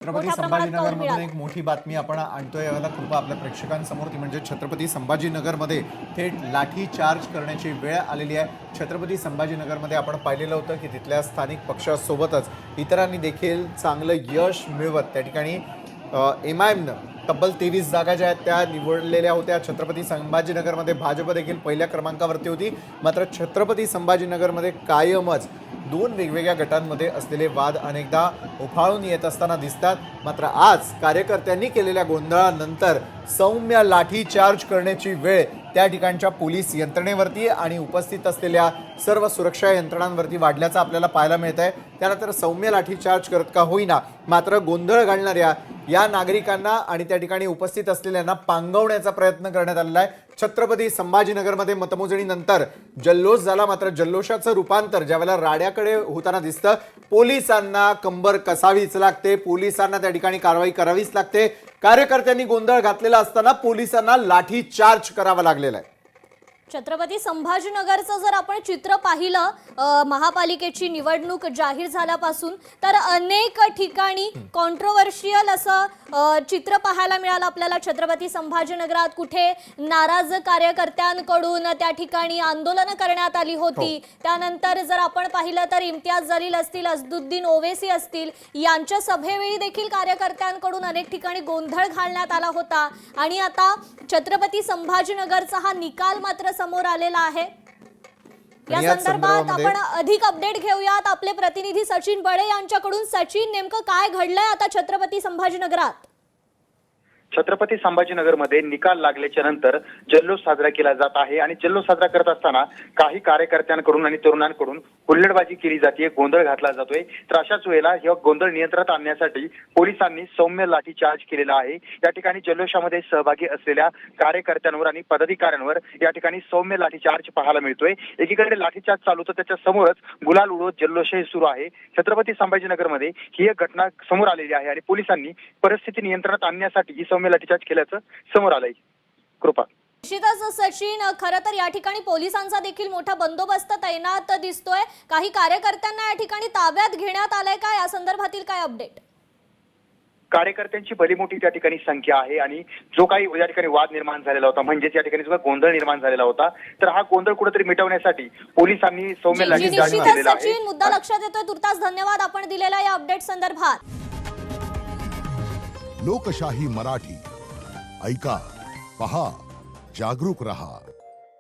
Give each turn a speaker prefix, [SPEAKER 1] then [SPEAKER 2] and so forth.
[SPEAKER 1] छत्रपती
[SPEAKER 2] मोठ्या प्रमाणात कौल
[SPEAKER 1] संभाजीनगरमधून
[SPEAKER 2] मिळाला।
[SPEAKER 1] एक मोठी बातमी आपण आणतोय याला कृपा आपल्या प्रेक्षकांसमोर ती म्हणजे छत्रपती संभाजीनगरमध्ये थेट लाठी चार्ज करण्याची वेळ आलेली आहे। छत्रपती संभाजीनगरमध्ये आपण पाहिलेलं होतं की तिथल्या स्थानिक पक्षासोबतच इतरांनी देखील चांगलं यश मिळवत त्या ठिकाणी एमआयएमनं तब्बल 23 जागा ज्या आहेत त्या निवडलेल्या होत्या। छत्रपती संभाजीनगरमध्ये भाजप देखील पहिल्या क्रमांकावरती होती। मात्र छत्रपती संभाजीनगरमध्ये कायमच दोन वेगवेगळ्या गटांमध्ये असलेले वाद अनेकदा उफाळून येत असताना दिसतात। मात्र आज कार्यकर्त्यांनी केलेल्या गोंधळानंतर सौम्य लाठी चार्ज करण्याची वेळ त्या ठिकाणच्या पोलीस यंत्रणेवरती आणि उपस्थित असलेल्या सर्व सुरक्षा यंत्रणांवरती वाढल्याचं आपल्याला पाहायला मिळत आहे। त्यानंतर सौम्य लाठी चार्ज करत का होईना मात्र गोंधळ घालणाऱ्या या नागरिकांना आणि त्या ठिकाणी उपस्थित असलेल्यांना पांगवण्याचा प्रयत्न करण्यात आलेला आहे। छत्रपती संभाजीनगरमध्ये मतमोजणीनंतर जल्लोष झाला, मात्र जल्लोषाचं रूपांतर ज्यावेळेला राड्याकडे होताना दिसतं, पोलिसांना कंबर कसावीच लागते, पोलिसांना त्या ठिकाणी कारवाई करावीच लागते। कार्यकर्त्यांनी गोंधळ घातलेला असताना पोलिसांना लाठी चार्ज करावा लागलेला आहे।
[SPEAKER 2] छत्रपती संभाजीनगरचं जर आपण चित्र पाहिलं महापालिकेची निवडणूक जाहीर झाल्यापासून तर अनेक ठिकाणी कॉन्ट्रोवर्शियल असं चित्र पाहायला मिळालं आपल्याला। छत्रपती संभाजीनगरात कुठे नाराज कार्यकर्त्यांकडून त्या ठिकाणी आंदोलनं करण्यात आली होती। त्यानंतर जर आपण पाहिलं तर इम्तियाज जलील असतील, असदुद्दीन ओवेसी असतील, यांच्या सभेवेळी देखील कार्यकर्त्यांकडून अनेक ठिकाणी गोंधळ घालण्यात आला होता। आणि आता छत्रपती संभाजीनगरचा हा निकाल मात्र समोर आलेला आहे। या संदर्भात आपण अधिक अपडेट घेऊयात आपले प्रतिनिधी सचिन बळे यांच्याकडून। सचिन, नेमकं काय घडलंय आता छत्रपती संभाजीनगरात?
[SPEAKER 3] छत्रपती संभाजीनगरमध्ये निकाल लागल्याच्या नंतर जल्लोष साजरा केला जात आहे आणि जल्लोष साजरा करत असताना काही कार्यकर्त्यांकडून आणि तरुणांकडून हुल्लडबाजी केली जाते, गोंधळ घातला जातोय। तर अशाच वेळेला हे गोंधळ नियंत्रणात आणण्यासाठी पोलिसांनी सौम्य लाठीचार्ज केलेला आहे। या ठिकाणी जल्लोषामध्ये सहभागी असलेल्या कार्यकर्त्यांवर आणि पदाधिकाऱ्यांवर या ठिकाणी सौम्य लाठीचार्ज पाहायला मिळतोय। एकीकडे लाठीचार्ज चालू होतं, त्याच्या समोरच गुलाल उडवत जल्लोषही सुरू आहे। छत्रपती संभाजीनगरमध्ये ही एक घटना समोर आलेली आहे आणि पोलिसांनी परिस्थिती नियंत्रणात आणण्यासाठी ही सौम्य लाठीचार्ज केल्याचं समोर आलंय। कृपा
[SPEAKER 2] निश्चितच सचिन, खरं तर या ठिकाणी पोलिसांचा देखील मोठा बंदोबस्त तैनात दिसतोय। काही कार्यकर्त्यांना या ठिकाणी ताब्यात घेण्यात आलंय का? या संदर्भातील काय अपडेट?
[SPEAKER 3] कार्यकर्त्यांची भली मोठी त्या ठिकाणी संख्या आहे आणि जो काही या ठिकाणी वाद निर्माण झालेला होता, म्हणजेच या ठिकाणी जो गोंधळ निर्माण झालेला होता, तर हा गोंधळ कुठेतरी मिटवण्यासाठी पोलिसांनी सौम्य लाठीचार्ज केलेला आहे।
[SPEAKER 2] सचिन, मुद्दा लक्षात येतोय। तुर्तास धन्यवाद आपण दिलेल्या या अपडेट संदर्भात।
[SPEAKER 4] लोकशाही मराठी ऐका, पहा, जागरूक रहा।